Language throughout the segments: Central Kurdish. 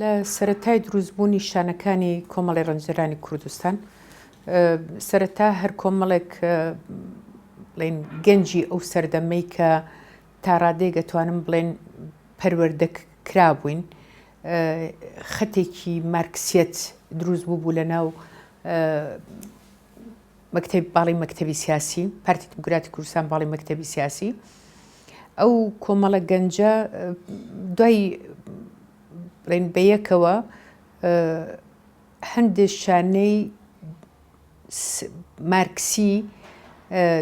لە سەرەتای دروستبوونی شانەکانی کۆمەڵی ڕەنجەرانی کوردستان سەرەتا هەر کۆمەڵێک بڵێن گەنجی ئەو سەردەمەی کە تا ڕادەیەک دەتوانم بڵێن پەروەردە کرابووین خەتێکی مارکسیەت دروست بوو لە ناو باڵی مەکتەبی سیاسی پارتی دیموکراتی کوردستان باڵی مەکتەبی سیاسی ئەو کۆمەڵە گەنجە دوای بڵێن بەیەکەوە هەندێک شانەی مارکسی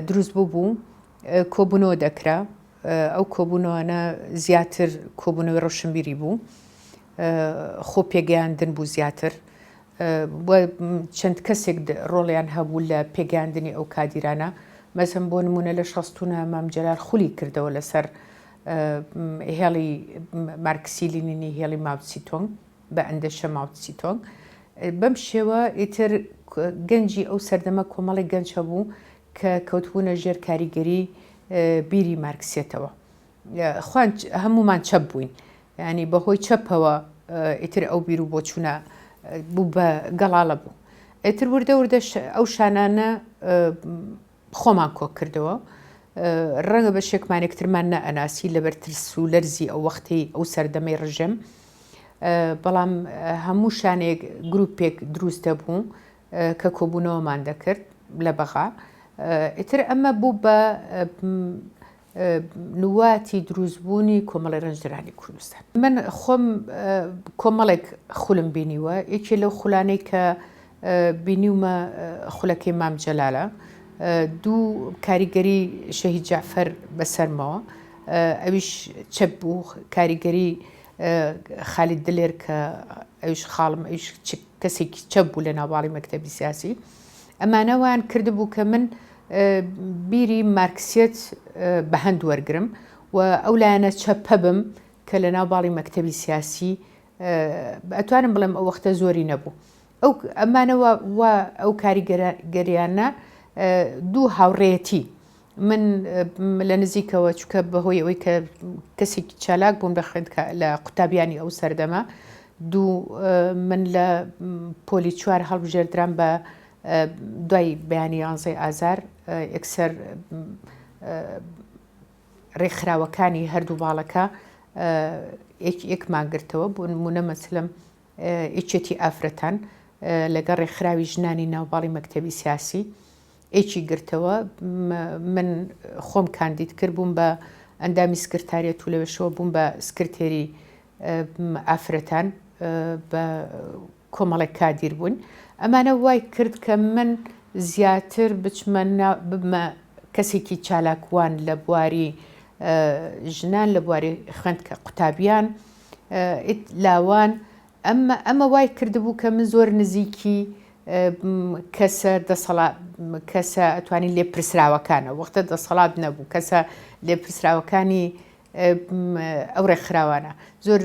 دروست بوو کۆبوونەوە دەکرا ئەو کۆبوونەوەنە زیاتر کۆبوونەوەی ڕۆشنبیری بوو خۆ پێگەیاندن بوو زیاتر چەند کەسێک ڕۆڵیان هەبوو لە پێگەیاندنی ئەو کادیرانە مەسەن بۆ نمونە لە 16 مام جەلال خولی کردەوە لەسەر هێڵی مارکسی لینینی هێڵی ماوتسی تۆنگ بە ئەندەشە ماوتسی تۆنگ بەم شێوە ئیتر گەنجی ئەو سەردەمە کۆمەڵی گەنج هەبوو کە کەوتبوونە ژێر کاریگەری بیری مارکسیەتەوە هەمومان چەپ بووین ینی بەهۆی چەپەوە ئیتر ئەو بیر و بۆچوونە بوو بە گەڵاڵە بوو ئیتر وردە ئەو شانانە خۆمان کۆ کردەوە ڕەنگە بە شێکمانێکترمان نەئەناسی لەبەر ترس و لەرزی ئەو وەختی ئەو سەردەمەی ڕژەم بەڵام هەموو شانێک گروپێک دروستە بوو کە کۆبوونەوەمان دەکرد لە بەغا ئیتر ئەمە بوو بە نواتی دروستبوونی کۆمەڵی ڕەنجەرانی کوردستان من خۆم کۆمەڵێک خولم بینیوە یەکێ لەو خولانەی کە بینیومە خولەکەی مام جەلالە دوو کاریگەری شەهید جەعفەر بەسەرمەوە ئەویش چەپ بوو کاریگەری خالید دلێر کە ئەوش خاڵم ئەوش کەسێکی چەپ بوو لە ناوباڵی مەکتەبی سیاسی ئەمانەوان کردبوو کە من بیری مارکسیەت بە هەند وەرگرم و ئەو لایەنە چەپە بم کە لە ناوباڵی مەکتەبی سیاسی ئەتوانم بڵێم ئەو وەختە زۆری نەبوو ئەمانەوە ئەو کاریگەریانە دوو هاوڕێتی من لە نزیکەوە چکە بەهۆی ئەوەی کە کەسێکی چالاک بووم لە قوتابیانی ئەو سەردەما من لە پۆلی 4 هەڵبژێردرام بە دوای بەیانی 11 ئازار یەکسەر ڕێکخراوەکانی هەردوو باڵەکە یەکمان گرتەوە بۆ نمونە مەسلەم ئیچێتی ئافرەتان لەگەڵ ڕێکخراوی ژنانی ناوباڵی مەکتەبی سیاسی ئێکی گرتەوە من خۆم کاندید کرد بووم بە ئەندامی سکرتاریەت و لەوێشەوە بووم بە سکرتێری ئافرەتان بە کۆمەڵێک کادیر بوون ئەمانە وای کرد کە من زیاتر بمە کەسێکی چالاکوان لە بواری ژنان لە بواری خوێندکە قوتابیان لاوان ئەمە وای کردبوو کە من زۆر نزیکی کەسە ئەتوانین لێپرسراوەکانە وەختە دەسەڵات نەبوو کەسە لێپرسراوەکانی ئەو ڕێکخراوانە زۆر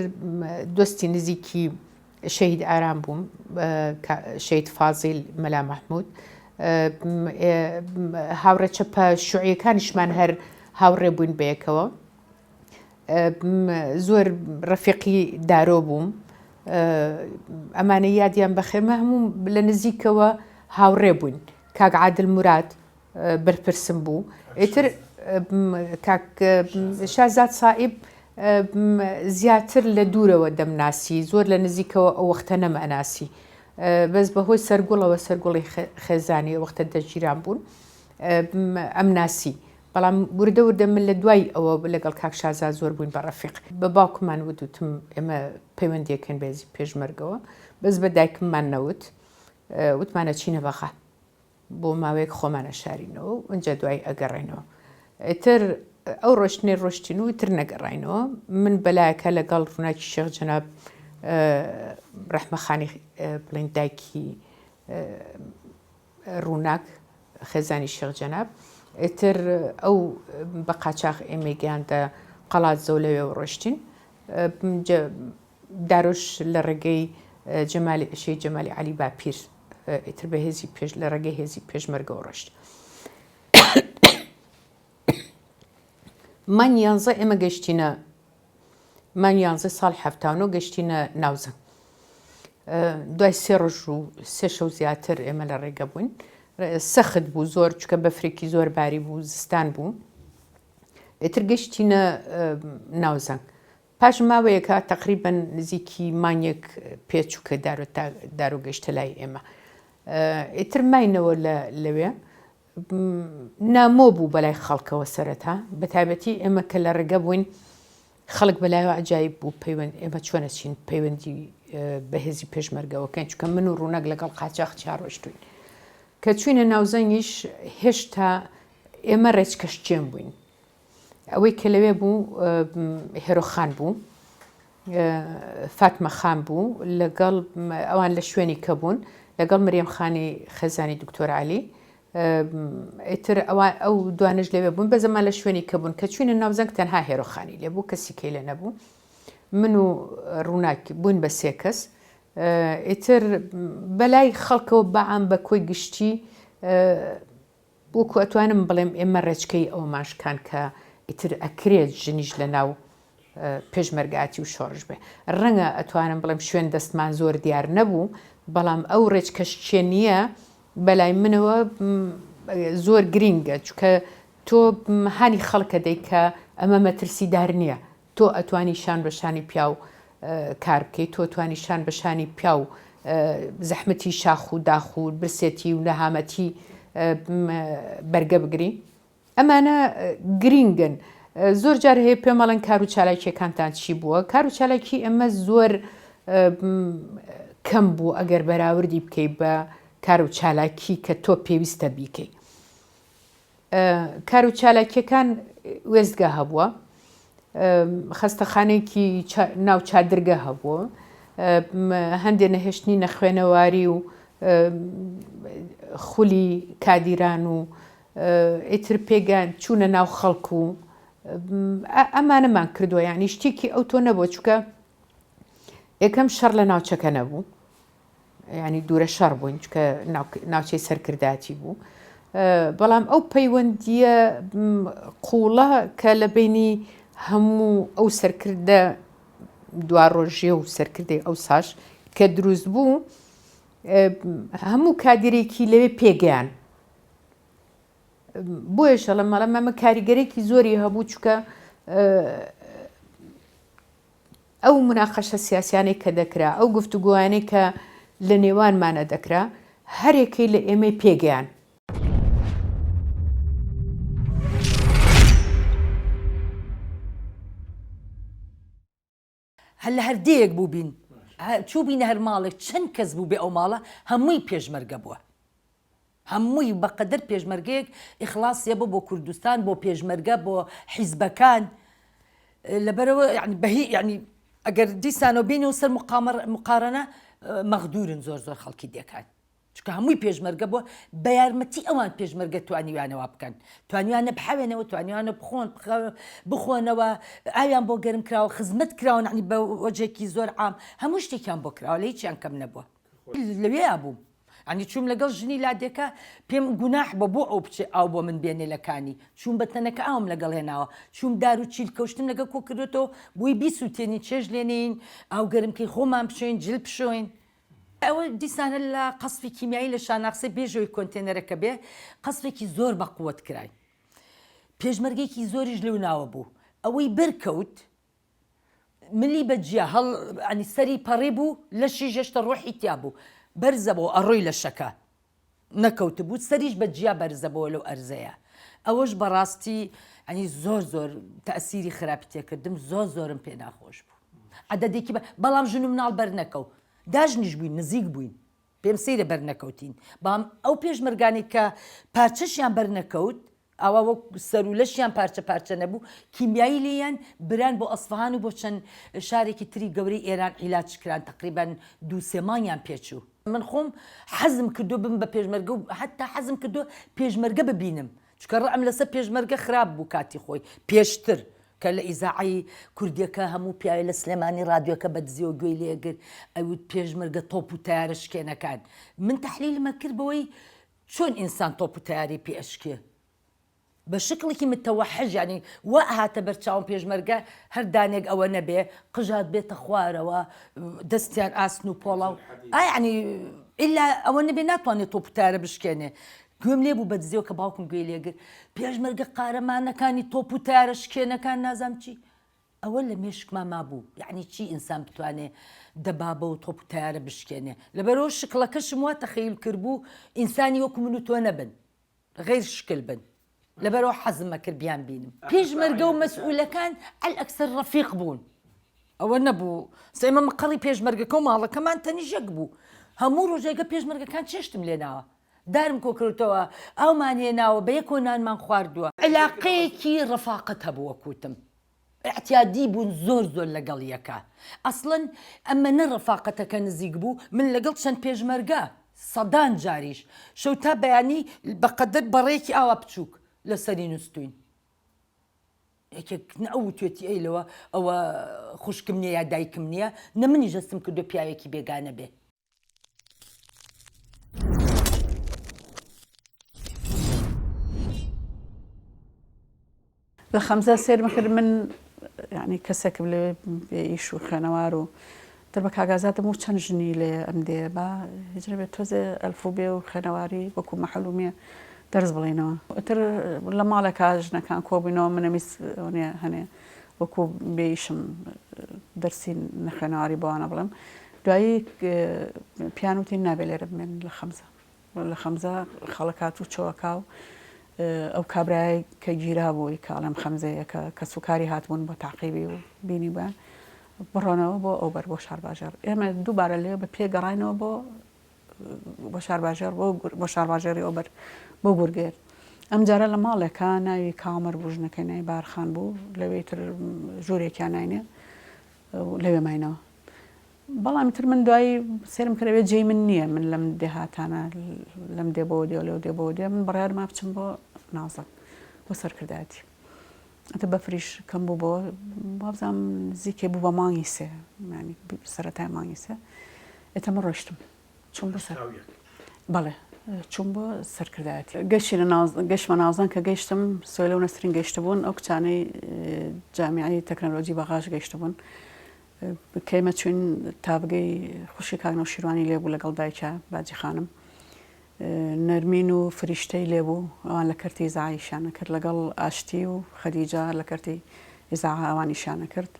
دۆستی نزیکی شەهید ئارام بووم شەهید فازیل مەلا مەحموود هاوڕێ چەپە شوعیەکانیشمان هەر هاوڕێ بووین بەیەکەوە زۆر ڕەفیقی دارۆ بووم ئەمانە یادیان بەخێرمە هەموو لە نزیکەوە هاوڕێ بووین کاک عادل موراد بەرپرسم بوو ئیتر کاک شازاد سائب زیاتر لە دوورەوە دەمناسی زۆر لە نزیکەوە ئەو وەختە نەمەناسی بەس بەهۆی سەرگوڵەوە سەرگوڵی خێزانی وەختە دەگیران بوون ئەم ناسی بەڵام وردە من لە دوای ئەوە لەگەڵ کاک شازاد زۆر بووین بە ڕەفیق بە باوکمان وتم ئێمە پەیوەندیەکەن بێزی پێشمەرگەوە بەس بە دایکممان نەوت وتمانە چینە بەخە بۆ ماوەیەک خۆمانە شارینەوە ئەنجا دوای ئەگەڕێنەوە ئیتر ئەو ڕۆشتنی ڕۆشتین و تر نەگەڕینەوە من بەلایەکە لەگەڵ ڕووناکی شێخ جەناب ڕەحمەخانی بڵێن دایکی ڕووناک خێزانی شێخ جەناب ئیتر ئەو بە قاچاق ئێمە گەیاندە قەڵات زەولەوێ و ڕۆشتین داڕۆژ لە ڕێگەی شەیخ جەمالی عەلی باپیر ئیتر بە هێزی لە ڕێگەی هێزی پێشمەرگەوە ڕۆشت مانگ 11 ئێمە گەشتینە مانگ 11 ساڵی 79 گەشتینە ناوزەنگ دوای 3 ڕۆژ و 3 شەو زیاتر ئێمە لە ڕێگە بووین. سەخت بوو زۆر چکە بەفرێکی زۆر باری بوو زستان بوو. ئیتر گەشتینە ناوزەنگ. پاش ماوەیەکە تقریبەن نزیکی مانگێک پێچووکە دارۆگەشتە لای ئێمە. ئیتر ماینەوە لەوێ نامۆ بوو بەلای خەڵکەوە سەرەتا بەتایبەتی ئێمە کە لە ڕێگە بووین خەڵک بەلایەوە عجایب بوو پەیوەند ئێمە چۆنەچین پەیوەندی بەهێزی پێشمەرگەوەکەین چکە من و ڕوونەک لەگەڵ قاچاق چاڕۆشتوین کە چوینە ناوزەنگیش هێشتا ئێمە ڕێچکەشتێن بووین. ئەوەی کە لەوێ بوو هێرۆخان بوو، فاتمە خان بوو لەگەڵ ئەوان لە شوێنی کە بوون لەگەڵ مریەم خانی خەزانی دکتۆر عەلی ئیتر ئەو دوانش لەوێ بوون بە زەمان لە شوێنی کە بوون کە چوینە ناوزەنگ تەنها هێرۆخانی لێ بوو کەسی کەی لە نەبوو. من و ڕووناک بوون بە 3 کەس. ئیتر بەلای خەڵکەوە بەعام بە کۆی گشتی بۆکو ئەتوانم بڵێم ئێمە ڕێچکەی ئەوماشکان کە ئیتر ئەکرێت ژنیش لە ناو پێشمەرگاتی و شۆڕش بێ. ڕەنگە ئەتوانم بڵێم شوێن دەستمان زۆر دیار نەبوو بەڵام ئەو ڕێچکەشتێ نییە بەلای منەوە زۆر گرینگە چکە تۆ هانی خەڵکە دەیکە ئەمە مەترسیدار نییە. تۆ ئەتوانی شان بەشانی پیا و کار بکەیت تۆ توانی شان بەشانی پیا و زەحمەتی شاخ و داخ و برسێتی و نەهامەتی بەرگە بگری. ئەمانە گرینگن. زۆر جار هەیە پێمەڵەن کار و چالاکیەکانتان چی بووە. کار و چالاکی ئەمە زۆر کەم بوو ئەگەر بەراوردی بکەیت بە کار و چالاکی کە تۆ پێویستە بیکەی. کار و چالاکیەکان وێستگە هەبووە، خەستەخانەیەکی ناو چادرگە هەبووە، هەندێک نەهێشتنی نەخوێنەواری و خولی کادیران و ئیتر پێگان چوونە ناو خەڵک و ئەمانەمان کردووە. یعنی شتێکی ئەو تۆ نەبووە چکە یەکەم شەڕ لە ناوچەکە نەبوو، ینی دوورە شەڕ بووین چکە ناوچەی سەرکرداتی بوو. بەڵام ئەو پەیوەندیە قوڵە کە لە بینی هەموو ئەو سەرکردە دوا ڕۆژێ و سەرکردی ئەو ساش کە دروست بوو هەموو کادیرێکی لەوێ پێگەیان. بۆیەشە لە مەڵە ئەمە کاریگەرێکی زۆری هەبوو چکە ئەو مناقەشە سیاسیانەی کە دەکرا ئەو گفتوگویانەی کە لە نێوانمانە دەکرا هەرێکەی لە ئێمە پێگەیان. هەر لە هەردەیەک بوو بین چوو بینە هەر ماڵێک چەند کەس بوو بێ ئەو ماڵە هەمووی پێشمەرگە بووە. هەمووی بەقەدر پێشمەرگەیەک ئیخلاصیە بۆ کوردستان بۆ پێشمەرگە بۆ حیزبەکان لەبەرەوە ینی ئەگەر دیسانەوە بینی و سەر مقارەنە مەغدورن زۆر خەڵکی دێکات چکە هەمووی پێشمەرگە بووە بە یارمەتی ئەوان پێشمەرگە توانیوانەوە بکەن توانیوانە بحەوێنەوە توانیوانە بخۆنەوە ئاویان بۆ گەرم کراوە خزمەت کراون عنی بە وەجێکی زۆر عام هەموو شتێکیان بۆ کراوە لە هیچیان کەم نەبووە. لەوێ بووم ینی چوم لەگەڵ ژنی لادێکە پێم گوناح بۆ ئەو بچێ ئاو بۆ من بێنێلەکانی چوم بە تەنەکە ئاوم لەگەڵ هێناوە چوم دار و چیل کەوشتم لەگە کۆ کردێتەوە بۆی بیسووتێنی چێژ لێنین ئاو گەرمکەی خۆمان بشوین جل بشۆین. ئەوە دیسانە لە قەسفی کیمیایی لە شاناقسە بێژەوەی کۆنتێنەرەکە بێ قەسفێکی زۆر بە قووەت کرای پێشمەرگێکی زۆریش لەو ناوە بوو ئەوەی بەرکەوت ملی بەجیا هەڵ ئەنی سەری پەڕێ بوو لەشی ژێشتە ڕۆحی تیا بوو بەرزەبەوە ئەڕۆی لە شەکە نەکەوت بوو سەریش بەجیا بەرزەبەوە لەو ئەرزەیە. ئەوەش بەڕاستی ئەنی زۆر تەئسیری خراپی تێکردم زۆرم پێ ناخۆش بوو عەدەدێکی بەڵام ژن و مناڵ بەرنەکەوت داژنیش بووین نزیک بووین پێم سەیرە بەرنەکەوتین بەڵام ئەو پێشمەرگانی کە پارچەشیان بەرنەکەوت ئەوە وەک سەر و لەشیان پارچە نەبوو کیمیایی لێیان بران بۆ ئەسفەهان و بۆ چەند شارێکی تری گەورەی ئێران عیلاج کران تقریبان 2-3 مانگیان پێچوو. من خۆم حەزم کردو بم بە پێشمەرگە و حتا حەزم کردو پێشمەرگە ببینم چکە ڕەم لەسەر پێشمەرگە خراپ بوو کاتی خۆی پێشتر کە لە ئیزاعی کوردیەکە هەموو پیاوی لە سلێمانی رادیۆکە بە دزیەوە گوێی لێگر ئەوت پێشمەرگە تۆپ و تیارە شکێنەکان من تەحلیلمە کرد بەوەی چۆن ئینسان تۆپ و تیاری پێشکێ بە شکڵێکی متەوەحش ینی وا هاتە بەرچاوم پێشمەرگە هەردانێک ئەوە نەبێ قژات بێتە خوارەوە دەستیان ئاسن و پۆڵە و ئاینی ئللا ئەوە نەبێ ناتوانێت تۆپوتارە بشکێنێ گوێم لێ بوو بەدزیەوە کە باوکم گوێ لێگر پێشمەرگە قارەمانەکانی تۆپوتارە شکێنەکان نازام چی ئەوە لە مێشکمان مابوو یعنی چی ئینسان بتوانێ دەبابە و تۆپوتارە بشکێنێ لەبەرەوە شکڵەکەشم وا تەخیل کردبوو ئینسانی وەکو من و تۆ نەبن غیر شکل بن لەبەرەوە حەزمە کرد بیان بینم پێشمەرگە و مەسئولەکان ئەکسەر ڕەفیق بوون ئەوە نەبوو سێمە مقڕی پێشمەرگەکە و ماڵەکەمان تەنیژەک بوو هەموو ڕۆژێگە پێشمەرگەکان چێشتم لێناوە دارم کۆکردەوە ئەومان هێناوە بە یەک نانمان خواردووە علاقەیەکی ڕەفاقەت هەبووە کوتم احتیادی بوون زۆر لەگەڵ یەکە ئەسڵەن ئەمە نە ڕەفاقەتەکە نزیک بوو من لەگەڵ چەند پێشمەرگە سەدان جاریش شەو تا بەیانی بەقەدر بەڕێکی ئاوا بچووک لەسەری نووسین یەکێک ئەو توێتی ئەیلەوە ئەوە خوشکم نییە یا دایکم نییە نە منی ژەستم کردو پیاوێکی بێگانە بێ لە خەمزە سێرمە کرد من یعنی کەسێکم لێ ئیش و خوێنەوار و دەر بە کاگازاتم و چەند ژنی لێ ئەم دێ با هجرە بێت تۆزێ ئەلفوبێ و خوێنەواری وەکو مەحەلومیە دەرز بڵێنەوە ئەتر لە ماڵێکا ژنەکان کۆبووینەوە منەمیس هەنێ وەکو بێئیشم دەرسی نەخوێنەواری بۆوانە بڵێم دوایی پیانوتی نابێ لێرە بمێن لە خەمزە خەڵکات و چۆکاو ئەو کابرای کە گیرا بووی کاڵم خەمزەیە کە سوکاری هاتبوون بۆ تاقیبی و بینی بە بڕۆنەوە بۆ ئەوبەر بۆ شارباژێر ئێمە دووبارە لێ بە پێگەڕینەوە بۆ شارباژێر بۆ شارباژێری ئەوبەر بۆ گورگێر ئەم جارە لە ماڵێکە ناوی کامەر بوو ژنەکەی ناوی بارخان بوو لەوێتر ژوورێکیان ناینێ لەوێ ماینەوە بەڵامی تر من دوایی سێرم کردەوێ جێی من نییە من لەم دێهاتانە لەم دێ بۆ دێ لەو دێ بۆ دێ من بڕیار ما بچم بۆ نازڵ بۆ سەرکردایەتی ئەتە بەفریش کەم بوو بۆ وابزانم نزیکێ بوو بە مانگی سێ ینی سەرەتای مانگی سێ ئێتە من ڕۆیشتم چوون بۆ سەر بەڵێ چوون بۆ سەرکردایەتی گەشتمە ناوزان کە گەیشتم سۆی لەو نەسرین گەیشتە بوون ئەو کچانەی جامیعی تەکنەلۆجی بەغاش گەیشتە بوون کەیمە چوین تا بگەی خوشی کاکنەوە شیروانی لێبوو لەگەڵ دایکە باجی خانم نەرمین و فریشتەی لێبوو ئەوان لە کەرتی ئیزاعیشانە کرد لەگەڵ ئاشتی و خەدیجە لە کەرتی ئیزاع ئەوانیشانە کرد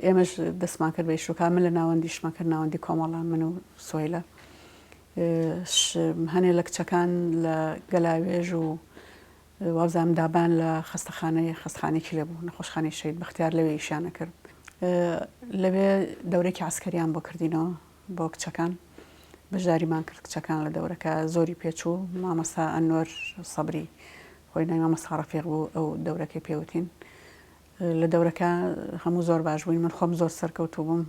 ئێمەش دەستمان کرد بە ئیشوکا من لە ناوەندیشمان کرد ناوەندی کۆمەڵە من و سۆیلە هەنێ لە کچەکان لە گەلاوێژ و وابزانم دابان لە خەستەخانێکی لێبوو نەخۆشخانەی شەید بەختیار لەوێ ئیشانە کرد لەوێ دەورێکی عسکەریان بۆ کردینەوە بۆ کچەکان بەشداریمان کرد کچەکان لە دەورەکە زۆری پێچوو مامەسا ئەنوەر سەبری خۆی ناوی مامەسا ڕەفیق بوو ئەو دەورەکەی پێوتین لە دەورەکە هەموو زۆر باش بووین من خۆم زۆر سەرکەوتوو بووم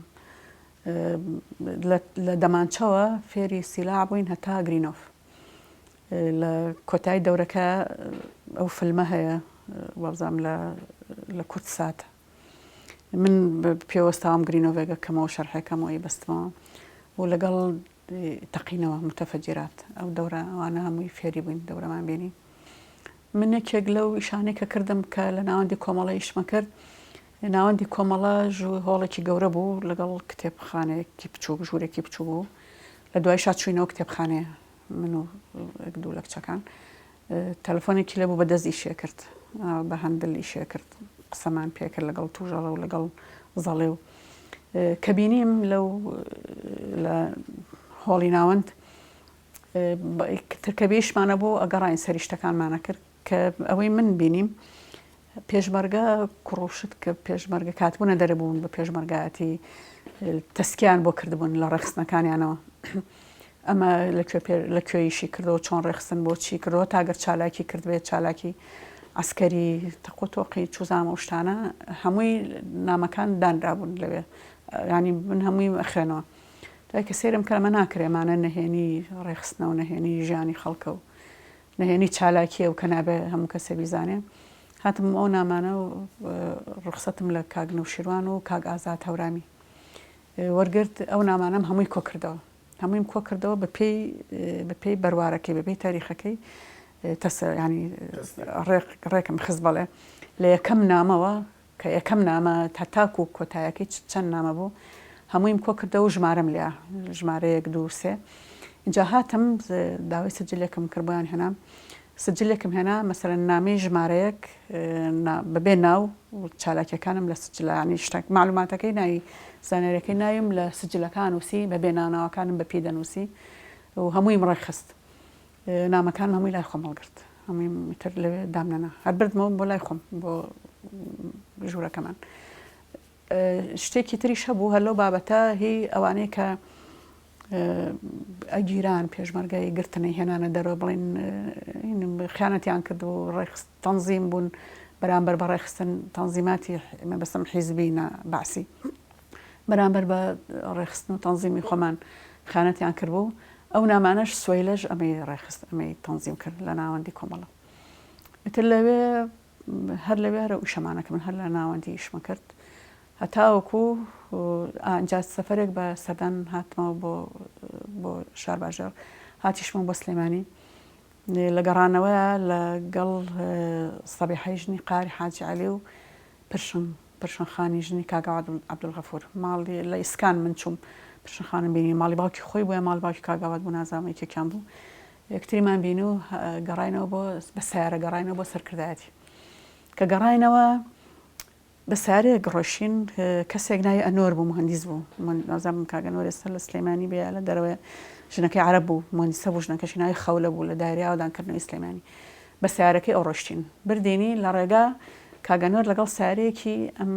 لە دەمانچەوە فێری سیلا بووین هەتا گرینۆف لە کۆتای دەورەکە ئەو فیلمە هەیە وابزانم لە کورد ساتە من پێوەستاوام گرینۆڤێگە کەمەوە شەرحەکەمەوەی بەستمەوە و لەگەڵ تەقینەوە متەفەجیرات ئەو دەورە ئەوانە هەمووی فێری بووین دەورەمان بینی من یەکێک لەو ئیشانەی کە کردم کە لە ناوەندی کۆمەڵە ئیشمە کرد ناوەندی کۆمەڵە هۆڵێکی گەورە بوو لەگەڵ کتێبخانەیەکی بچوو ژوورێکی بچوو بوو لە دوای شات چوینەوە کتێبخانەیە من و دوو لە کچەکان تەلەفۆنێکی لێبوو بەدەست ئیشێ کرد بە هەندل ئیشێ کرد قسەمان پێکرد لەگەڵ توژەڵە و لەگەڵ زەڵێ و کە بینیم لەو لە هۆڵی ناوەند ترکە بێشمانە بۆ ئەگەڕین سەری شتەکانمانە کرد کە ئەوەی من بینیم پێشمەرگە کوڕوشت کە پێشمەرگە کاتبوونە دەرەبوون بە پێشمەرگایەتی تەسکیان بۆ کردبوون لە ڕێخستنەکانیانەوە ئەمە لەکوێیشی کردەوە چۆن ڕێخستن بۆ چی کردەوە تاگەر چالاکی کردبێت چالاکی عسکەری تەقۆتۆقی چوزامە و شتانە هەمووی نامەکان دانرابوون لەوێ ینی من هەمووی ئەخێنەوە دوای کە سێرم کە ئەمە ناکرێمانە نەهێنی ڕێخستنەوە نەهێنی ژیانی خەڵکە و نەهێنی چالاکیە و کە نابێ هەموو کەسە بیزانێ هاتم ئەو نامانە و ڕخسەتم لە کاگنە و شیروان و کاگ ئازاد هەورامی وەرگرت ئەو نامانەم هەمووی کۆ کردەوە بە پێی بەروارەکەی بە پێی تاریخەکەی ینی ڕێکم خست بڵێ لە یەکەم نامەوە کە یەکەم نامە تاکو و کۆتایەکەی چەند نامە بوو هەموویم کۆ کردە و ژمارەم لە ژمارەیەک 2 3 اینجا هاتم داوای سجلێکم کردبیان هێنام سجلێکم هێنا مەسەرەن نامەی ژمارەیەک بەبێ ناو چالاکیەکانم لە سجلانی شتێک معلوماتەکەی ناوی زانێرەکەی ناویم لە سجلەکان وسی بەبێ ناوناوەکانم بە پێی دەنووسی و هەموویم ڕێخست نامەکان هەمووی لای خۆم هەڵگرت هەمووی تر لەوێ دامنەنا هەر بردمەوە بۆ لای خۆم بۆ ژوورەکەمان شتێکی تریش هەبوو هەر لەو بابەتە هی ئەوانەیە کە ئەگیران پێشمەرگای گرتنەی هێنانە دەرەوە بڵێن خیانەتیان کرد و ڕێخست تەنزیم بوون بەرامبەر بە ڕێخستن تەنزیماتی مەبەستم حیزبی باسی بەرامبەر بە ڕێخستن و تەنزیمی خۆمان خیانەتیان کردبوو ئەو نامانەش سوێلەش ئەمەی ڕێخست ئەمەی تەنزیم کرد لە ناوەندی کۆمەڵە ئیتر لەوێ هەر لەوێرە ئوشەمانەکە من هەر لە ناوەندی ئیشمە کرد هەتاوەکو ئەنجا سەفەرێک بە سەردان هاتمەوە بۆ شار باژێر هاتیشمە بۆ سلێمانی لە گەڕانەوەیە لەگەڵ سەبیحەی ژنی قاری حاجی عەلی و پرشنخانی ژنی کاگا عەبدولغەفور ماڵی لە ئیسکان من چووم پرشنخانم بینی ماڵی باوکی خۆی بووە ماڵی باوکی کاگاوات بوو نازانم یەکێکیان بوو یەکتریمان بینی و گەڕاینەوە بە سیارە گەڕاینەوە بۆ سەرکردایەتی کە گەڕاینەوە بە سارێ گڕۆشین کەسێک ناوی ئەنۆر بوو مهندیس بوو نازانم کاگە ئەنۆر ئێستا لە سلێمانی بێ لە دەرەوەی ژنەکەی عەرەب بوو مهندیسە بوو ژنەکەشی ناوی خەولە بوو لە دایرەی ئاودانکردنەوەی سلێمانی بە سیارەکەی ئەو ڕۆشتین بردینی لە ڕێگا کاگە ئەنۆر لەگەڵ سارەیەکی ئەم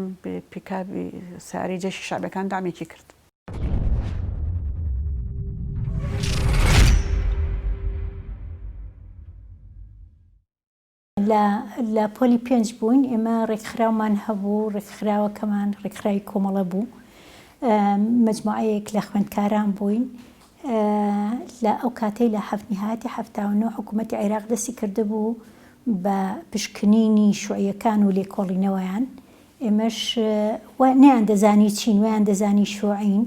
پیکابی ساری جێشی شعبەکان دامێکی کرد لە پۆلی 5 بووین ئێمە ڕێکخراومان هەبوو ڕێکخراوەکەمان ڕێکخراوی کۆمەڵە بوو مەجموعەیەک لە خوێندکاران بووین لە ئەو کاتەی لە هەفتنیهاتی 79 حکوومەتی عێراق دەستی کرده بوو بە پشکنینی شوعیەکان و لێکۆڵینەوەیان ئێمەش نەیان دەزانی چین ویان دەزانی شوعین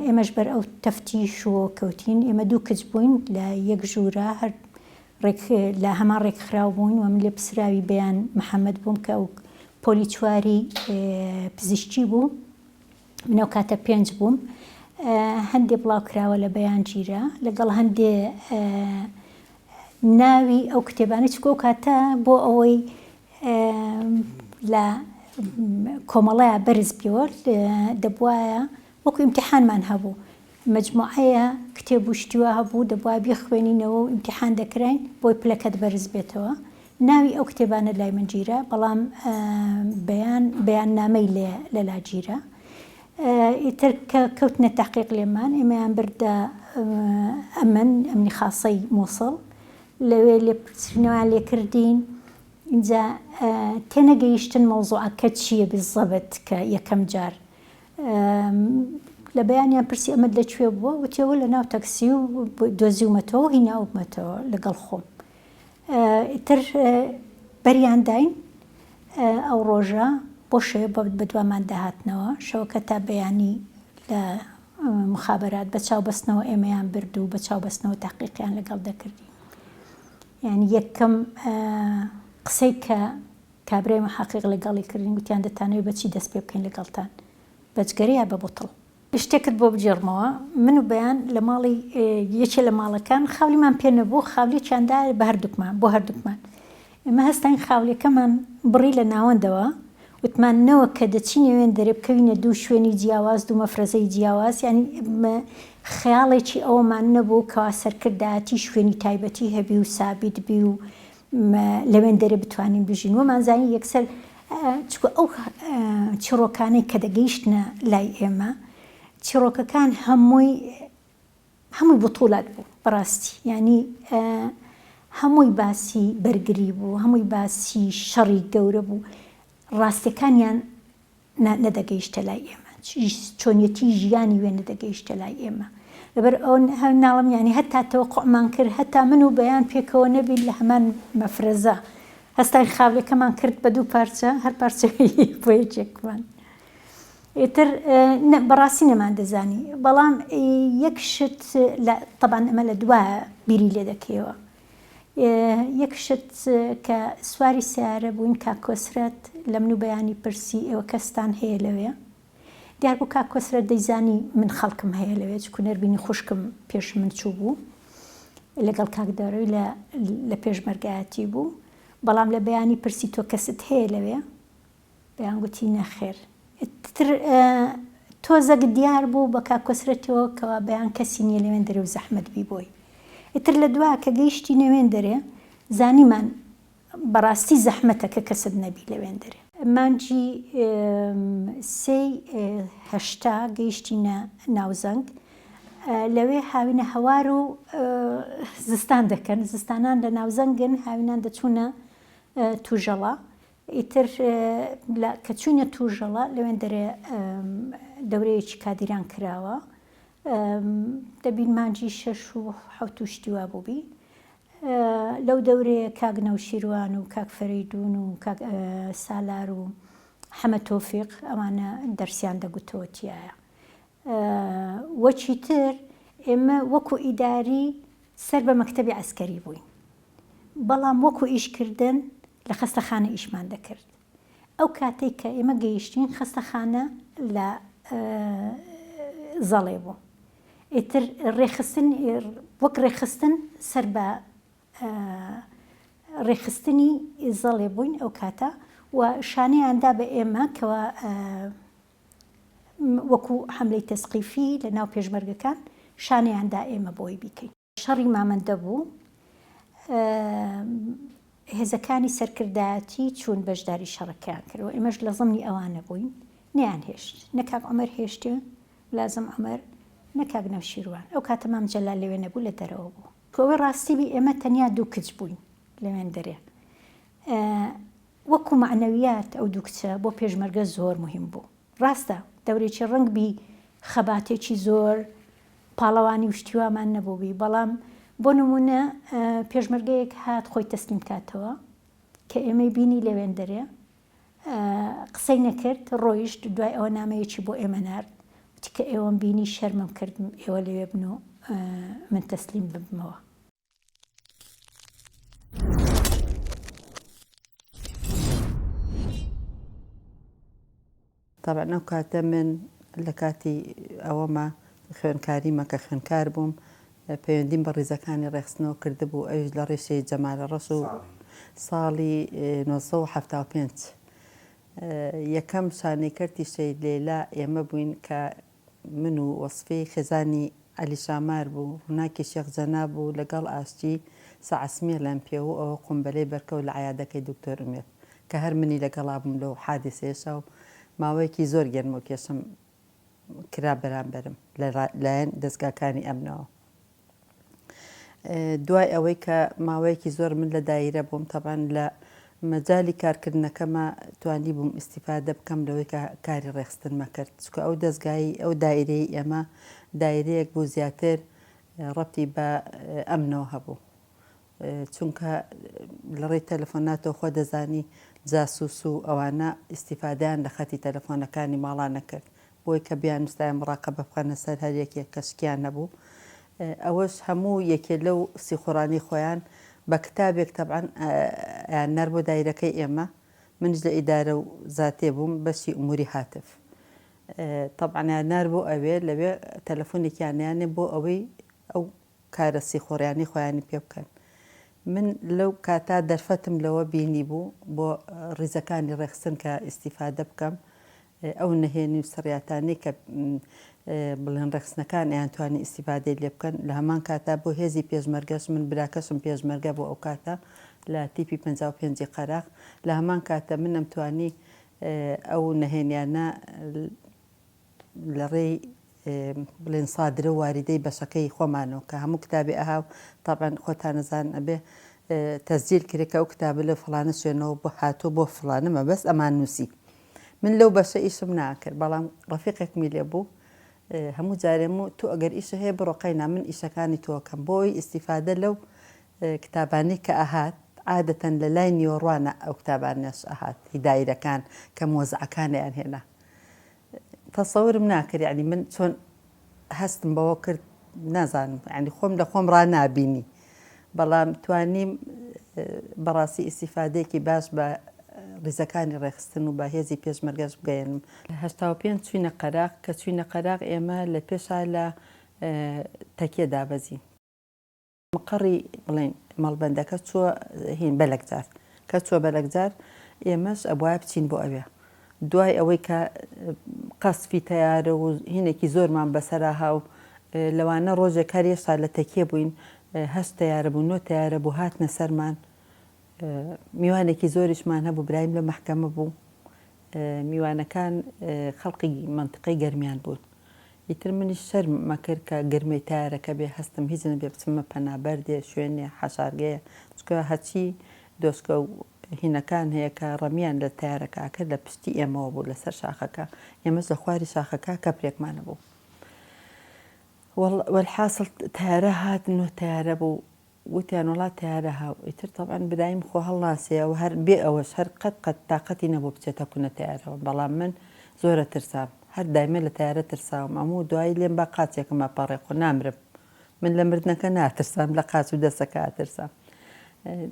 ئێمەش بەر ئەو تەفتیش و کەوتین ئێمە 2 کچ بووین لە یەک ژوورە هەر لە هەمان ڕێکخراو بووین و من لێ پسراوی بەیان محەممەد بووم کە ئەو پۆلی چواری پزیشکی بوو منەو کاتە 5 بووم هەندێ بڵاوکراوە لە بەیان گیرە لەگەڵ هەندێ ناوی ئەو کتێبانە چکۆ کاتە بۆ ئەوەی لە کۆمەڵەیە بەرز بیوە دەبواە وەکو ئیمتیحانمان هەبوو مەجموعەیە کتێب و شتیوە هەبوو دەبوا بخوێنینەوە و ئیمتیحان دەکراین بۆی پلەکەت بەرز بێتەوە ناوی ئەو کتێبانە لای من گیرە بەڵام بەیان نامەی لە لاگیرە ئیتر کە کەوتنە تەحقیق لێمان ئێمەیان بردە ئەمنی خاسەی مووسڵ لەوێ لێپرسینەوەیان لێکردین اینجا تێنەگەیشتن مەوزوعەکە چییە بالضەبط کە یەکەم جار لە بەیانیان پرسی ئەمەد لەکوێ بووە وتیەوە لە ناو تەکسی و دۆزیومەتەوە هیناومەتەوە لەگەڵ خۆم ئیتر بەریان داین ئەو ڕۆژە بۆ شێ بەدوامان داهاتنەوە شەوەکە تا بەیانی لە مخابرات بە چاوبەستنەوە ئێمەیان برد و بە چاوبەستنەوە تاقیقیان لەگەڵ دەکردین یعنی یەکەم قسەی کە کابرای محقق لەگەڵی کردین گوتیان دەتانەوێت بەچی دەست پێ بکەین لەگەڵتان بەجگەری یا بە بۆتڵ شتێکت بۆ بجێڕمەوە من و بەیان لە ماڵی یەکێ لە ماڵەکان خاولیمان پێ نەبوو خاولیەکیاندا بە هەردووکمان بۆ هەردووکمان ئێمە هەستین خاولیەکەمان بڕی لە ناوەندەوە وتمانەوە کە دەچین نوێن دەرێ بکەوینە 2 شوێنی جیاواز 2 مەفرەزەی جیاواز ینی خەیاڵێکی ئەومان نەبوو کەوا سەرکردایەتی شوێنی تایبەتی هەبی و سابیت بی و لەوێن دەرێ بتوانین بژین وەمانزانی یەکسەر چکە ئەو چیرۆکانەی کە دەگەیشتنە لای ئێمە چیرۆکەکان هەمووی بوتوڵات بوو بەڕاستی ینی هەمووی باسی بەرگری بوو هەمووی باسی شەڕی گەورە بوو ڕاستیەکانیان نەدەگەیشتە لای ئێمە چۆنیەتی ژیانی وێ نەدەگەیشتە لای ئێمە لەبەر ئەو ناڵم ینی هەتا تەوەقوعمان کرد هەتا من و بەیان پێکەوە نەبین لە هەمان مەفرەزە هەستای خاوڵەکەمان کرد بە 2 پارچە هەر پارچەی بۆ یەکێکمان ئیتر بەڕاستی نەمان دەزانی بەڵام یەک شت طبعاً ئەمە لە دوایە بیری لێ دەکەیەوە یەکشت کە سواری سیارە بووین کاکۆسرەت لە من و بەیانی پرسی ئێوە کەستان هەیە لەوێ دیار بوو کاکۆسرەت دەیزانی من خەڵکم هەیە لەوێ چکو نەربینی خوشکم پێش من چوو بوو لەگەڵ کاکدارۆی لە پێشمەرگایەتی بوو بەڵام لە بەیانی پرسی تۆ کەست هەیە لەوێ بەیان گوتی نەخێر تۆزەک دیار بوو بە کاکۆسرەتەوە کەوا بەیان کەسی نییە لەوێن دەرێ و زەحمەت بی بۆی ئیتر لە دوای کە گەیشتی نەوێن دەرێ زانیمان بەڕاستی زەحمەتە کە کەست نەبی لەوێن دەرێ مانجی 3/8 گەیشتینە ناوزەنگ لەوێ هاوینە هەوار و زستان دەکەن زستانان لە ناوزەنگن هاوینان دەچوونە توژەڵە ئیتر کە چوونە توژەڵە لەوێن دەرێ دەورەیەکی کادیران کراوە دەبین مانجی 6 و 7 شتیوا بووبی لەو دەورەیە کاک نەوشیروان و کاک فەریدون و کاک سالار و حەمە تۆفیق ئەوانە دەرسیان دەگوتەوە تایە وەچی تر ئێمە وەکو ئیداری سەر بە مەکتەبی عەسکەری بووین بەڵام وەکو ئیشکردن لە خەستەخانە ئیشمان دەکرد ئەو کاتێک کە ئێمە گەیشتین خەستەخانە لە زەڵێ بوو ئیتر ڕێخستن وەک ڕێخستن سەر بە ڕێخستنی زەڵێ بووین ئەو کاتە و شانەیاندا بە ئێمە کەوە وەکو حەملەی تەسقیفی لە ناو پێشمەرگەکان شانەیاندا ئێمە بۆی بیکەین شەڕی مامەندە بوو هێزەکانی سەرکردایەتی چوون بەشداری شەڕەکەیان کردەوە ئێمەش لە زەمنی ئەوانە بووین نەیان هێشت نەکاک عومەر هێشتێ لازم عومەر نەکاک نەوشیروان ئەو کاتە مام جەلال لەوێ نەبوو لە دەرەوە بوو کۆوە ڕاستی بی ئێمە تەنیا دوو کچ بووین لەوێن دەرێ وەکو معنەویات ئەو دوو کچە بۆ پێشمەرگە زۆر مهم بوو ڕاستە دەورێکی ڕنگ بی خەباتێکی زۆر پاڵەوانی وشتیوامان نەبووبی بەڵام بۆ نمونە پێشمەرگەیەک هات خۆی تەسلیم کاتەوە کە ئێمەی بینی لەوێن دەرێ قسەی نەکرد ڕۆیشت دوای ئەوە نامەیەکی بۆ ئێمە نارد وتی کە ئێوەم بینی شەرمم کردم ئێوە لەوێ بن و من تەسلیم ببمەوە طبعا ئەو کاتە من لە کاتی ئەوەمە خوێنکاریمە کە خوێنکار بووم پەیوەندیم بە ڕیزەکانی ڕێخستنەوە کردبوو ئەویش لە ڕێشەی جەمالە ڕەش و ساڵی 1975 یەکەم شانەیکەرتی شەید لێلا ئێمە بووین کە من و وەسفەی خێزانی عەلی شامار بوو هوناکی شێخ جەناب بوو لەگەڵ ئاشتی سەعەسمیە لەم پێوە ئەوە قومبەلەی بەرکەوت لە عەیادەکەی دکتۆر ئومێد کە هەر منی لەگەڵا بووم لەو حادیسەیەشە و ماوەیەکی زۆر گەرم و کێشم کرا بەرامبەرم لەلایەن دەستگاکانی ئەمنەوە دوای ئەوەی کە ماوەیەکی زۆر من لە دایرە بووم تەبان لە مەجای کارکردنەکەمە توانی بووم ئیستیفادە بکەم لەوەی کە کاری ڕێخستنمە کرد چکە ئەو دەستگایی ئەو دایرەی ئێمە دایرەیەک بوو زیاتر ڕەبتی بە ئەمنەوە هەبوو چونکە لە ڕێی تەلەفۆناتەوە خۆ دەزانی جاسوس و ئەوانە ئیستیفادیان لە خەتی تەلەفۆنەکانی ماڵان نەکرد بۆی کە بیان وستایان مڕاقەبە بخەنە سەر هەر یەکێک کە شکیان نەبوو ئەوەش هەموو یەکێ لەو سیخۆڕانی خۆیان بە کتابێک تەبعاً نەر بۆ دایرەکەی ئێمە منش لە ئیدارە و زاتێ بووم بەشی ئوموری هاتف تەبعاً نار بۆ ئەوێ لەوێ تەلەفۆنێکیانیانێ بۆ ئەوەی ئەو کارە سیخۆڕیانی خۆیانی پێ بکەن من لەو کاتا دەرفەتم لەوە بینی بوو بۆ ڕیزەکانی ڕێخستن کە ئیستیفادە بکەم ئەو نەهێنی و سەڕیاتانەی کە بڵێن ڕێخستنەکان ئەیانتوانی ئیستیفادەی لێ بکەن لە هەمان کاتا بۆ هێزی پێشمەرگەش من براکەشم پێشمەرگە بۆ ئەو کاتە لە تیپی 55 قەراق لە هەمان کاتە من ئەمتوانی ئەو نەهێنیانە لە ڕێی بڵێن سادرە و واریدەی بەشەکەی خۆمانەوە کە هەموو کتابی ئەهاو تاقان خۆتانەزان ئەبێ تەزجیل کرێکە ئەو کتابە لە فڵانە شوێنەوە بۆ هاتووە بۆ فڵانەمە بەس ئەمان نووسی من لەو بەشە ئیشم ناکرد بەڵام ڕەفیقێکمی لێ بوو هەموو جارێم و تۆ ئەگەر ئیشە هەیە بڕۆقەینا من ئیشەکانی تۆکەم بۆی ئیستیفادە لەو کتابانی کە ئەهات عادەتەن لە لای نیوەڕوانە ئەو کتابانەش ئەهات هیدایرەکان کە مۆزعەکانیان هێنا تەسەورم ناکرد یعنی من چۆن هەستم بەوە کرد نازانم ینی خۆم لە خۆم ڕنابینی بەڵام توانیم بەڕاستی ئیسیفادەیەکی باش بە ڕیزەکانی ڕێخستن و بە هێزی پێشمەرگەش بگەێنم. 85 چوینە قەراق کە چوینە قەراق ئێمە لە پێشا لە تەکیە دابەزین. مقڕی بڵێن مەڵبەندەکە چووە هین بەلەکجار کە چووە بەلەکجار ئێمەش ئەبواە بچین بۆ ئەوێ. دوای ئەوەی کە قەسفی تیارە و هینێکی زۆرمان بەسەرا هاو لەوانە ڕۆژێک کار ێستا لە تەکیە بووین 8 تیارە بوو 9 تیارە بوو هاتنە سەرمان. میوانێکی زۆریشمان هەبوو برایم لە مەحکەمە بوو. میوانەکان خەڵقی منطقەی گەرمیان بوون. ئیتر منی شەرم مەکرد کە گرمەی تارەکە بێ هەستم هیچ نەبێ بچمە پەنابەردێ شوێنێ حەشارگەیە چکە هەچی دۆسکە و هینەکان هەیە کە ڕەمیان لە تارەکەکە لە پشتی ئێمەوە بوو لەسەر شاخەکە ئێمەش لە خواری شاخەکە کەپرێکمانە بوو. والحاصل تیارە هات 9 تیارە بوو وتیان وڵات تیارە هاو ئیتر طبعاً برایم خۆ هەڵناسەیە و هەر بێ ئەوەش هەر قەت تااقەتی نەبوو بچێتە کوونە تیارەوە بەڵام من زۆرە ترسام هەر دایمە لە تیارە ترساوم ئەموو دوایی لێم بە قاچێکمە پەڕێق و نامرم من لە مردنەکە ناترسام لە قاچ و دەسەکە ئاترسام.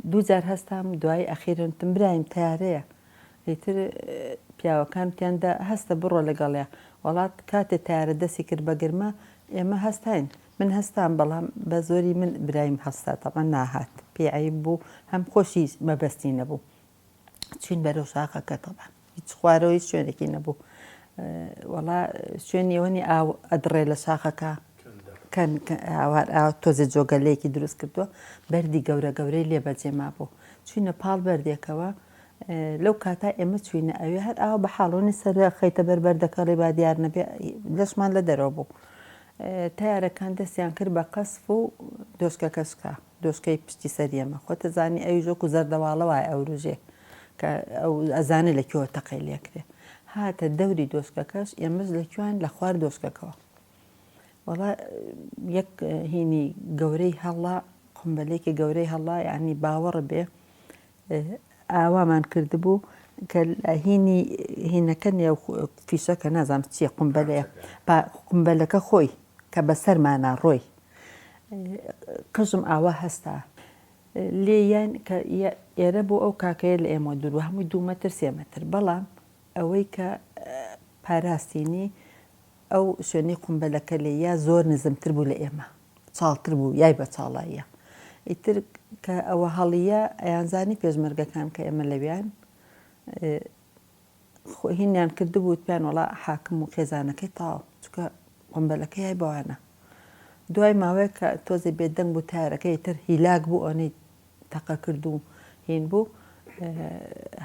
2000 هەستام دوای ئەخیرنتم برایم تیارەیە ئیتر پیاوەکانتیاندا هەستە بڕۆ لەگەڵێ وڵات کاتێ تیارە دەستی کرد بە گرمە ئێمە هەستین من هەستان بەڵام بە زۆری من برایم هەستا تەمە ناهات پێعیب بوو هەم خۆشی مەبەستی نەبوو چین بەرەو شاخەکە تەبا هیچ خوارەوەی شوێنێکی نەبوو وەڵا شوێنی ئەوەنی ئاو ئەدڕێ لە شاخەکە تۆزە جۆگەلەیەکی دروست کردووە بەردی گەورە گەورەی لێ بەجێما بوو چوینە پاڵ بەردێکەوە لەو کاتا ئێمە چوینە ئەوێ هەر ئاو بە حاڵۆنی سەر خەیتە بەربەردەکەڵی با دیار نەبێ لەشمان لە دەرەوە بوو. تیارەکان دەستیان کرد بە قەسف و دۆشکە کەسکە دۆشکەی پشتی سەریەمە خۆتە زانی ئەوی ژۆک و زەردەواڵەوەی ئەو ڕژێ کە ئەو ئەزانە لەکوێوە تەقی لێکرێ هاتە دەوری دۆشکەکەش ئێمەش لەکوێن لە خوار دۆشکەکەەوە وەڵا یەک هینی گەورەی هەڵا قمبەلێکی گەورەی هەڵا یعنی باوەڕ بێ ئاوامان کردبوو کە هینەکە نێو فیشەکە نازانم چیە قمبەلەیە قمبەلەکە خۆی کە بەسەرمانە ڕۆی قژم ئاوا هەستا لێیان کە ئێرە بۆ ئەو کاکەیە لە ئێمە دوور هەمووی 2 مەتر 3 مەتر بەڵام ئەوەی کە پاراستینی ئەو شوێنی قمبەلەکە لێ یا زۆر نزمتر بوو لە ئێمە چاڵتر بوو یای بە چاڵاییە ئیتر کە ئەوە هەڵیە ئەیانزانی پێشمەرگەکان کە ئێمە لەویان هینیان کردبوو پیان وڵا حاکم و خێزانەکەی تاو چکە قمبەلەکە یای بەوانە دوای ماوەیە کە تۆزی بێدەنگ بوو تارەکەی تر هیلاک بوو ئەوەی تەقە کرد و هین بوو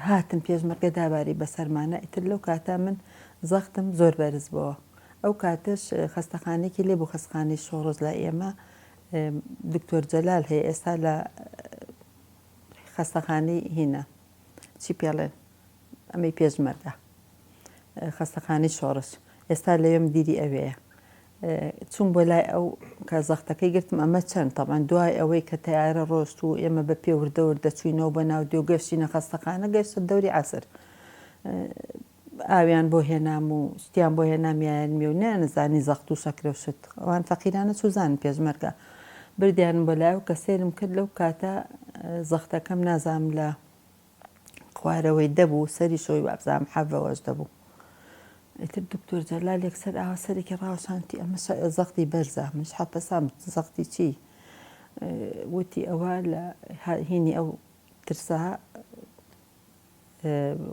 هاتن پێشمەرگە داباری بەسەرمانە ئیتر لەو کاتا من زەختم زۆر بەرز بووە ئەو کاتش خەستەخانێکی لێ بوو خەستخانەی شۆڕۆژ لە ئێمە دکتۆر جەلال هەیە ئێستا لە خەستەخانەی هینە چی پێڵێن ئەمەی پێشمەرگە خەستەخانەی شۆڕش ئێستا لەوێ مدیری ئەوەیە چوون بۆ لای ئەو کە زەختەکەی گرتم ئەمە چەند تەمان دوای ئەوەی کە تیارە ڕۆشت و ئێمە بە پێ وردەوردە چوینەوە بە ناو دێ و گەشتینە خەستەخانە گەشتە دەوری عەسر ئاویان بۆ هێنام و شتیان بۆ هێنامیان میێ و نەزانی زەخت و شەکرە و شت ئەوان فەقیرانە چوزانن پێشمەرگە بردیان بۆ لای و کە سێرم کرد لەو کاتە زەختەکەم نازام لە خوارەوەی دەبوو سەری شۆی وابزام حەڤەوەش دەبوو ئیتر دکتۆر جەلال یەکسەر ئاوا سەرێکی ڕاوەشانتی ئەمە زەختی بەرزە منش حەپەسام زەختی چی وتی ئەوە لە هینی ئەو ترسا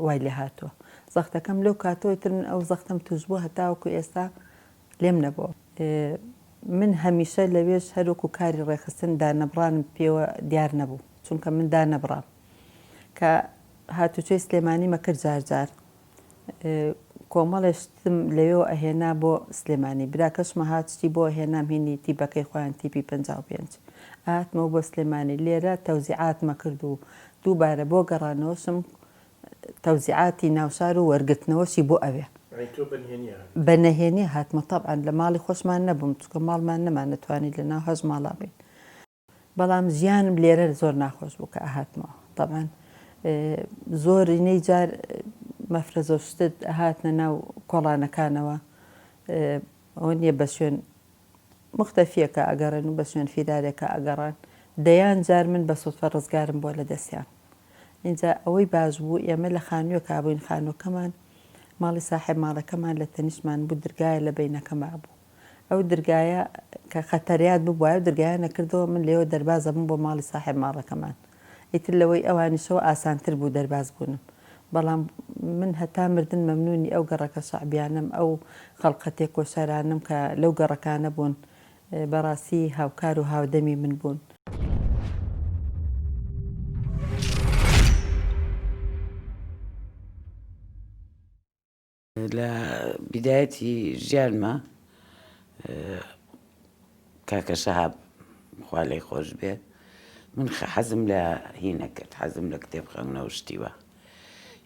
وای لێ هاتووە زەختەکەم لەو کاتەوەی تر من ئەو زەختم توش بوو هەتاوەکو ئێستا لێم نەبووە من هەمیشە لەوێش هەروکو کاری ڕێخستن دانەبڕانم پێوە دیار نەبوو چونکە من دانەبڕام کە هاتوچۆی سلێمانی مەکرد جارجار کۆمەڵێشتم لەوێ ئەهێنا بۆ سلێمانی براکەشمە هاتشتی بۆ هێنام هینی تیپەکەی خۆیان تیپی 55 ئاتمە بۆ سلێمانی لێرە تەوزیعاتمە کرد و دووبارە بۆ گەڕانەوەشم تەوزیعاتی ناوشار و وەرگرتنەوەشی بۆ ئەوێ بە نەهێنی هاتمە تەبعاً لە ماڵی خۆشمان نەبووم چکە ماڵمان نەمان نەتوانیت لە ناو هەژ ماڵا بین بەڵام ژیانم لێرە زۆر ناخۆش بوو کە ئاهاتمەوە طبعاً زۆرینەی جار مەفرەزە شتت هاتنە ناو کۆڵانەکانەوە ئەوە نییە بە شوێن مختەفیەکە ئەگەڕێن و بە شوێن فیرارێکە ئەگەڕان دەیان جار من بە سوودفە ڕزگارم بۆ لە دەستیان. اینجا ئەوەی باش بوو ئێمە لە خانووە کابووین خانۆکەمان ماڵی ساحب ماڵەکەمان لە تەنیشمان بوو درگایە لە بینەکەما بوو. ئەو درگایە کە خەتەریات ببووە درگایە نەکردەوە من لێەوە دەربازە بووم بۆ ماڵی ساحب ماڵەکەمان. ئیتر لەوەی ئەوانیشەوە ئاسانتر بوو دەرباز بوونم. بەڵام من هەتا مردن مەمنونی ئەو گەڕەکە شعبیانم ئەو خەڵقەتێک کۆشارانم کە لەو گەڕەکانە بوون بەڕاستی هاوکار و هاودەمی من بوون. لە بیدایەتی ژیانمە کاکە شەهاب خوا لێی خۆش بێ من حەزم لە هینە کرد حەزم لە کتێب خوێندنەوە شتیوە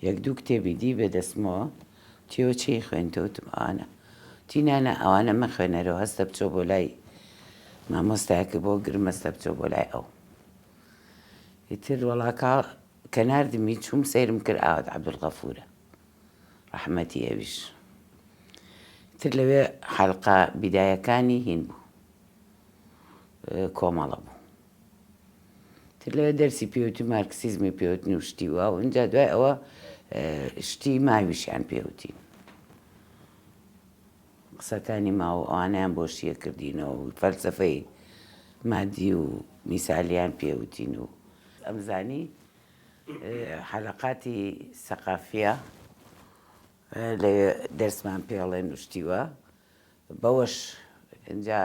یەک دوو کتێبی دی بەدەستمەوە تیەوە چی خوێنتەوتم ئەوانە تینانە ئەوانە مەخوێنەرەوە هەستە بچۆ بۆ لای مامۆستایەکە بۆ گرمەستە بچۆ بۆ لای ئەو ئیتر وەڵاکە کە ناردمی چووم سەیرم کرد ئاوات عەبدولغەفورە ڕەحمەتی ئەویش تر لەوێ حەڵقە بیدایەکانی هین بوو کۆمەڵە بوو تر لەوێ دەرسی پێوتی مارکسیزمی پێوتنی و شتی وە و اینجا دوای ئەوە شتی ماویشیان پێوتین قسەکانی ماوە ئەوانیان بۆ شیە کردینەوە و فەلسەفەی مادی و میسالیان پێوتین و ئەمزانی حەلەقاتی سەقافیە لە دەرسمان پێڵێن وشتیوە بەوەش اینجا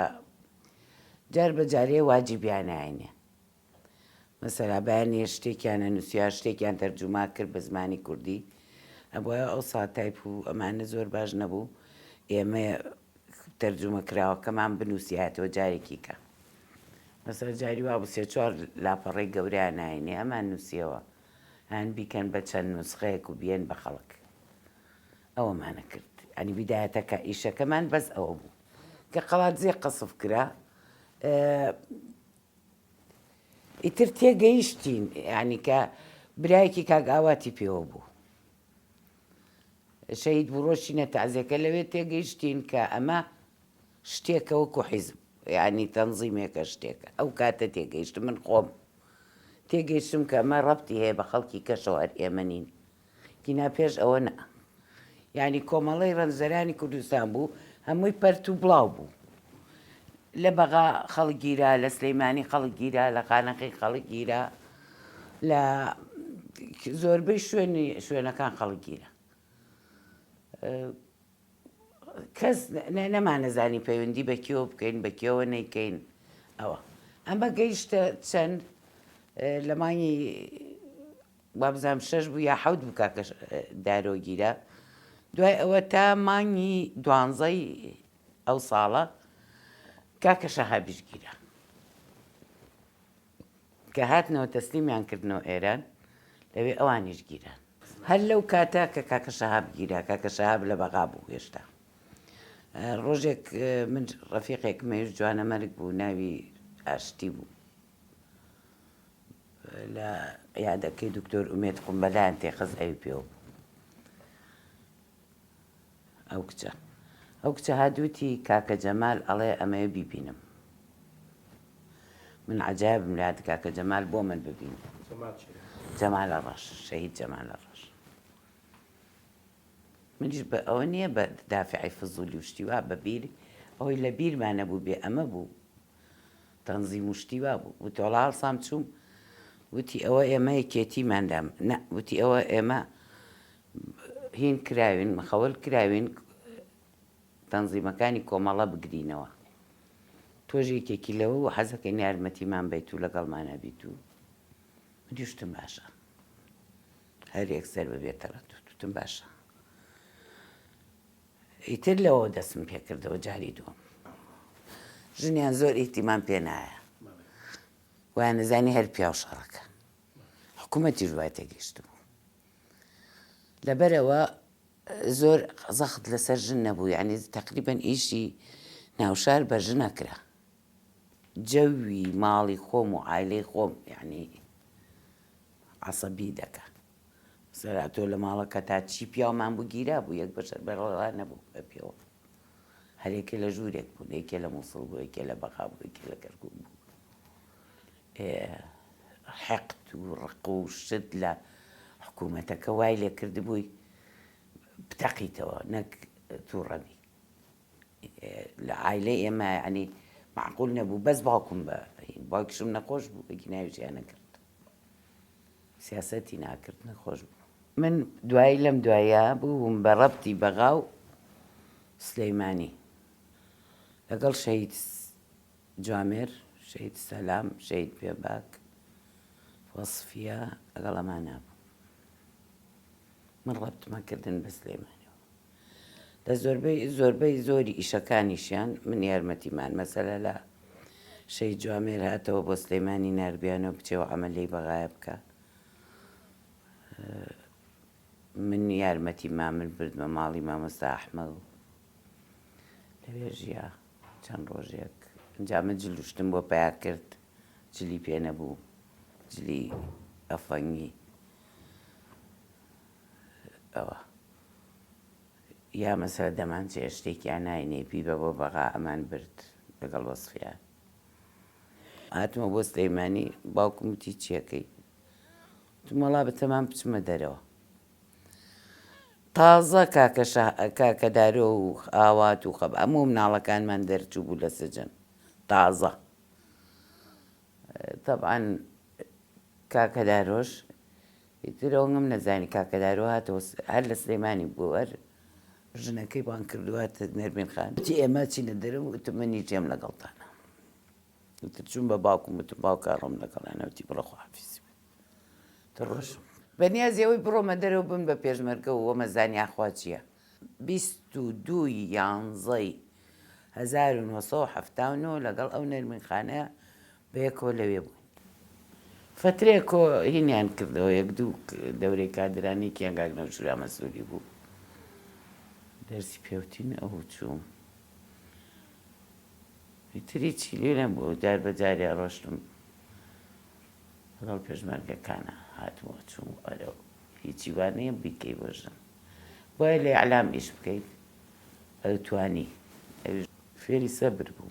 جار بە جارەیە واجیبیان ناینێ مەسەلا بەیانێ شتێکیانە نووسیا شتێکیان تەرجوما کرد بە زمانی کوردی ئەبووە ئەو ساتایپ و ئەمانە زۆر باش نەبوو ئێمە تەرجومە کراوەکەمان بنووسیاتەوە جارێکی کە مەسەلا جاری وا بوو سێ چوار لاپەڕەی گەوریان ناینێ ئەمان نووسیەوە هەن بیکەن بە چەند نوسخەیەک و بێن بە خەڵک ئەوەمانە کرد ئەنی بیدایەتەکە ئیشەکەمان بەس ئەوە بوو کە قەڵاتزێ قەسف کرا ئیتر تێگەیشتین ینی کە برایەکی کاگاواتی پێوە بوو شەهید بڕۆشینە تەعزیەکە لەوێ تێگەیشتین کە ئەمە شتێکە وەکو حیزب ینی تەنزیمێکە شتێکە ئەو کاتە تێگەیشتم من خۆم تێگەیشتم کە ئەمە ڕەبتی هەیە بە خەڵکی کەشەوە هەر ئێمە نین کینا پێش ئەوە نە ینی کۆمەڵەی ڕەنزەرانی کوردستان بوو هەمووی پەرت و بڵاو بوو لە بەغا خەڵگیرە لە سلەیمانی خەڵگیرە لە خانەقی خەڵگیرە لە زۆربەی شوێنەکان خەڵگیرە کەس نەمانەزانی پەیوەندی بەکیەوە بکەین بەکیەوە نەیکەین ئەوە ئەمە گەیشتە چەند لە مانگی وابزانام 6 بوو یا 7 بوو کاکە دارۆگیرە دوای ئەوە تا مانگی 12 ئەو ساڵە کاکە شەهابیش گیرە کە هاتنەوە تەسلیمیان کردنەوە ئێران لەوێ ئەوانیش گیران هەر لەو کاتە کە کاکە شەهاب گیرە کاکە شەهاب لە بەغا بوو هێشتا ڕۆژێک من ڕەفیقێک مەویش جوانە مەرگ بوو ناوی ئاشتی بوو لە یادەکەی دکتۆر ئومێد قومبەلایان تێخەز ئەوی پێوە بوو ئەو کچە هادووتی کاکە جەمال ئەڵێ ئەمەیە بیبینم من عەجایبم لە هات کاکە جەمال بۆ من ببینم جەمالە ڕەش شەهید جەمالە ڕەش منیش بە ئەوە نییە بە دافعی فزولی و شتیوا بە بیر ئەوەی لە بیرمانە بوو بێ ئەمە بوو تەنزیم و شتیوا بوو وتی وەڵا هەڵسام چووم وتی ئەوە ئێمە یەکێتیماندام نە وتی ئەوە ئێمە هین کراوین مەخەوەل کراوین تەنزیمەکانی کۆمەڵە بگرینەوە تۆژ یەکێکی لەوە و حەزەکەی یارمەتیمان بیت و لەگەڵمانە بیت و دیشتم باشە هەر یەکسەر ببێتەوە توتم باشە ئیتر لەوە دەستم پێکردەوە جاری دووەم ژنیان زۆر ئیتیمان پێ نایە وایە نەزانی هەر پیا و شەڕەکە حکوومەتیش وای تێگەیشت بوو لەبەرەوە زۆر زەخت لەسەر ژن نەبوو یعنی تەقریبەن ئیشی ناوشار بە ژنە کرا جەوی ماڵی خۆم و عایلەی خۆم یعنی عەسەبی دەکا سەرا تۆ لە ماڵەکە تا چی پیاومان بوو گیرا بوو یەک بەشەر بەڕەڵا نەبوو بە پێوە هەرێکێ لە ژوورێک بوو یەکێ لە مووسڵ بوو یەکێ لە بەغا بوو یەکێ لە کەرکووک بوو حقد و ڕق و شت لە حکوومەتەکە وای لێ کردبووی بتەقیتەوە نەک تووڕەنی لە عیلە ئێمە ینی معقول نەبوو بەس باوکم بە باوکیشم نەخۆش بوو بەگی ناویژیان نەکرد سیاسەتی ناکرد نەخۆش بوو من دوایی لەم دوایە بووم بە ڕەبتی بەغا و سلەیمانی لەگەڵ شەهید جوامێر شەهید سەلام شەهید پێباک وەسفیە لەگەڵ ئەمانە بوو من ڕەبتمەکردن بە سلەیمانیەوە لە زۆربەی زۆری ئیشەکانیشیان من یارمەتیمان مەسەلە لە شەهید جوامێر هاتەوە بۆ سلەیمانی ناربیانەوە بچێەوە عەمەلەی بەغایە بکە من یارمەتیمان من بردمە ماڵی مامۆستا ئەحمەد و لەوێ ژیا چەند ڕۆژێک ئەنجا من جلوشتم بۆ پیا کرد جلی پێ نەبوو جلی ئەفەنگی ئەوە یا مەسەلە دەمان چێ شتێکیان ناینێ پی بە بۆ بەغا ئەمان برد لەگەڵ وەسفیان هاتمە بۆ سلەیمانی باوکم وتی چیەکەی وتم وەڵا بەتەمان بچمە دەرەوە تازە کاکە دارۆ و ئاوات و خەب هەموو مناڵەکانمان دەرچوو بوو لە سجن تازە تەبعان کاکە دارۆش ئیتر ئەوەم نەزانی کاکە دارۆ هاتەوە هەر لە سلەیمانی بوو هەر ژنەکەی بان کردوواتە نەرمین خان چی ئێمە چینە دەرەوە وتم من هیچێم لەگەڵتانە وتر چوون بە باوکم وتم باوکە ڕۆم لەگەڵانەوتی بڕە خواحافیزی تر ڕۆژم بەنیازیەوەی بڕۆمە دەرەوە بم بە پێشمەرگە و وەمە زانیاخوا چییە 22/11/1970 لەگەڵ ئەو نەرمینخانەیە بەیەکەوە لەوێ بووین فترێکۆ هینیان کردەوە یەک دوو دەورەی کادرانی کێنگاک نەوشورا مەسوولی بوو دەرسی پێوتین ئەو چووم ئیتری چی لێ نەبوو جار بەجارێ ڕۆشتم لەگەڵ پێشمەرگەکانە هاتمەوە چووم ئەرەوە هیچی وانەیە بیکەی بۆ ژن بۆیە لە ئیعلام ئیش بکەیت ئەو توانی فێری سەبر بوو